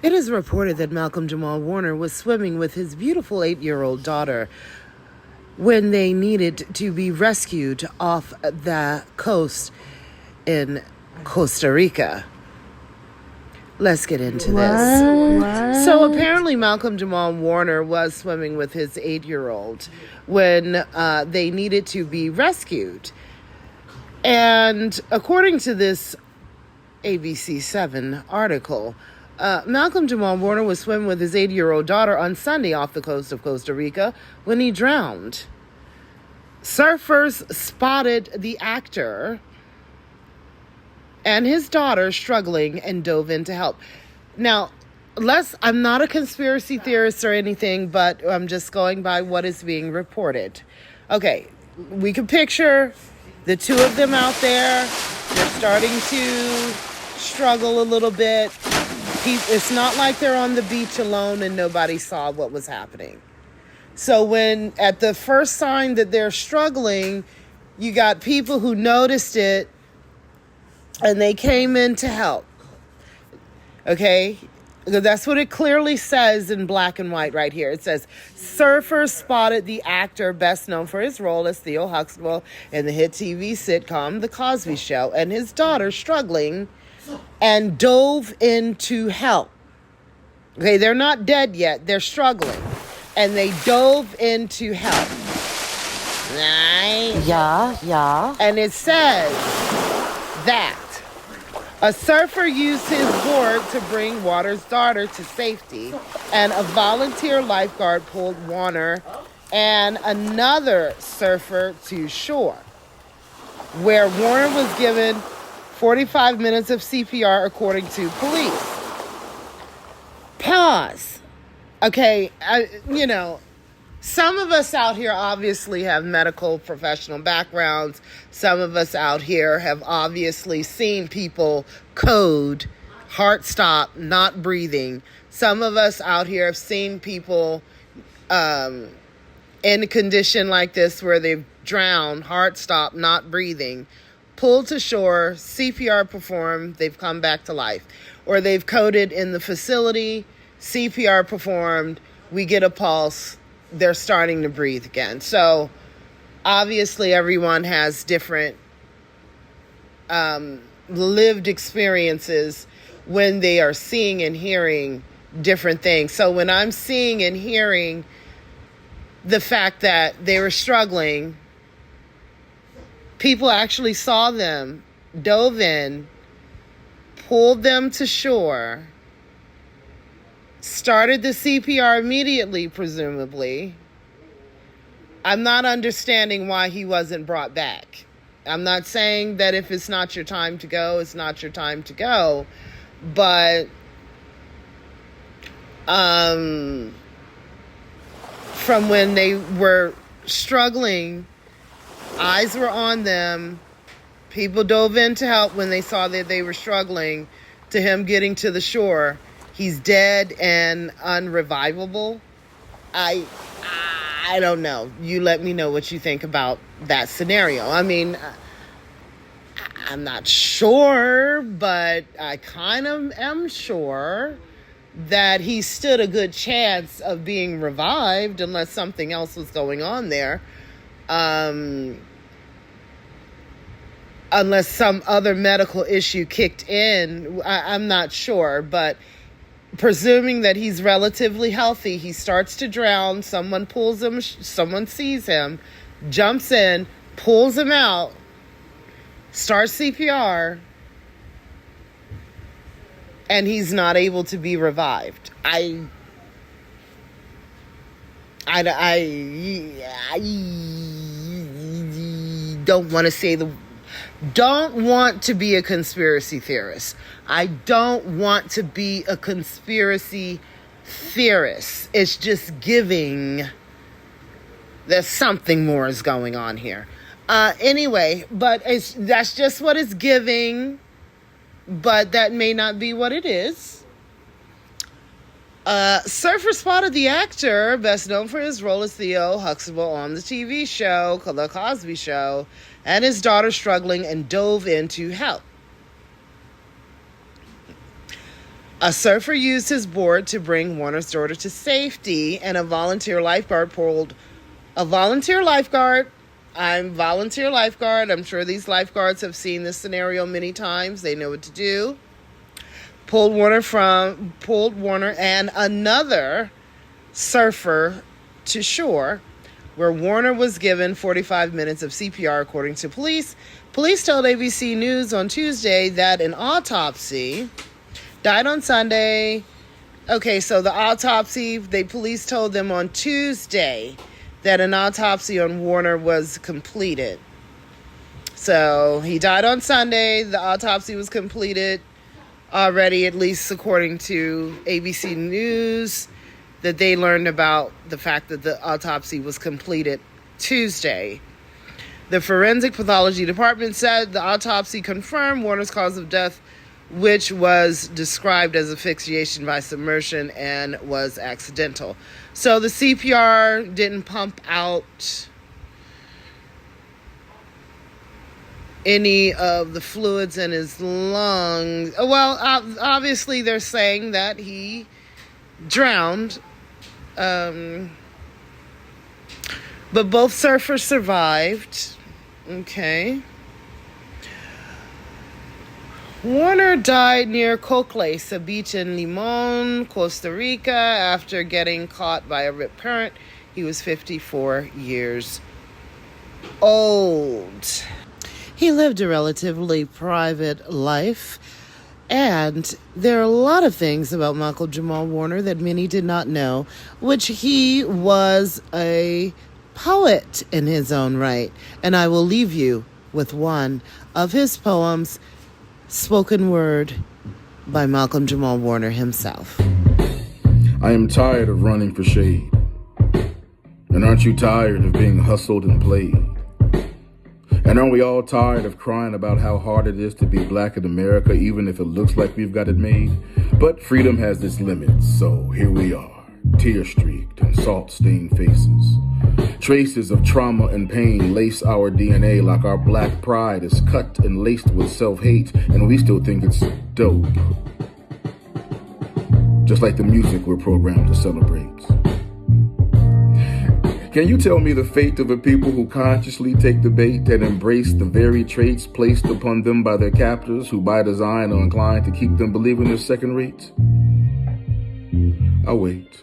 It is reported that Malcolm Jamal Warner was swimming with his beautiful 8-year-old daughter when they needed to be rescued off the coast in Costa Rica. Let's get into this. So apparently Malcolm Jamal Warner was swimming with his 8-year-old when they needed to be rescued. And according to this ABC 7 article, Malcolm Jamal Warner was swimming with his 8-year-old daughter on Sunday off the coast of Costa Rica when he drowned. Surfers spotted the actor and his daughter struggling and dove in to help. Now, I'm not a conspiracy theorist or anything, but I'm just going by what is being reported. Okay, we can picture the two of them out there. They're starting to struggle a little bit. It's not like they're on the beach alone and nobody saw what was happening. So when at the first sign that they're struggling, you got people who noticed it and they came in to help. Okay? That's what it clearly says in black and white right here. It says, surfers spotted the actor best known for his role as Theo Huxtable in the hit TV sitcom The Cosby Show and his daughter struggling and dove in to help. Okay, they're not dead yet. They're struggling. And they dove in to help. Right? Yeah. And it says that a surfer used his board to bring WATER's daughter to safety, and a volunteer lifeguard pulled WARNER and another surfer to shore, where Warner was given 45 minutes of CPR, according to police. Pause. Okay, some of us out here obviously have medical professional backgrounds. Some of us out here have obviously seen people code, heart stop, not breathing. Some of us out here have seen people in a condition like this where they've drowned, heart stop, not breathing, pulled to shore, CPR performed, they've come back to life. Or they've coded in the facility, CPR performed, we get a pulse, they're starting to breathe again. So obviously everyone has different lived experiences when they are seeing and hearing different things. So when I'm seeing and hearing the fact that they were struggling, people actually saw them, dove in, pulled them to shore, started the CPR immediately, presumably. I'm not understanding why he wasn't brought back. I'm not saying that if it's not your time to go, it's not your time to go. But from when they were struggling, eyes were on them. People dove in to help when they saw that they were struggling, to him getting to the shore. He's dead and unrevivable. I don't know. You let me know what you think about that scenario. I mean, I'm not sure, but I kind of am sure that he stood a good chance of being revived unless something else was going on there. Unless some other medical issue kicked in. I'm not sure, but presuming that he's relatively healthy, he starts to drown, someone pulls him, someone sees him, jumps in, pulls him out, starts CPR, and he's not able to be revived. I don't want to be a conspiracy theorist. I don't want to be a conspiracy theorist. It's just giving that something more is going on here. Anyway, but that's just what it's giving, but that may not be what it is. Surfer spotted the actor, best known for his role as Theo Huxtable on the TV show, The Cosby Show, and his daughter struggling and dove in to help. A surfer used his board to bring Warner's daughter to safety, and a volunteer lifeguard pulled a volunteer lifeguard. I'm volunteer lifeguard. I'm sure these lifeguards have seen this scenario many times. They know what to do. Pulled Warner and another surfer to shore, where Warner was given 45 minutes of CPR, according to police. Police told ABC News on Tuesday that an autopsy died on Sunday. Okay, so the autopsy, police told them on Tuesday that an autopsy on Warner was completed. So he died on Sunday. The autopsy was completed already, at least according to ABC News, that they learned about the fact that the autopsy was completed Tuesday. The forensic pathology department said the autopsy confirmed Warner's cause of death, which was described as asphyxiation by submersion and was accidental. So the CPR didn't pump out any of the fluids in his lungs. Well, obviously they're saying that he drowned. But both surfers survived. Okay. Warner died near Cocles, a beach in Limon, Costa Rica, after getting caught by a rip current. He was 54 years old. He lived a relatively private life, and there are a lot of things about Michael Jamal Warner that many did not know, which he was a poet in his own right. And I will leave you with one of his poems, spoken word by Malcolm Jamal Warner himself. I am tired of running for shade. And aren't you tired of being hustled and played? And aren't we all tired of crying about how hard it is to be black in America, even if it looks like we've got it made? But freedom has its limits, so here we are, tear-streaked and salt-stained faces. Traces of trauma and pain lace our DNA like our black pride is cut and laced with self-hate, and we still think it's dope. Just like the music we're programmed to celebrate. Can you tell me the fate of a people who consciously take the bait and embrace the very traits placed upon them by their captors, who by design are inclined to keep them believing they're second rate? I'll wait.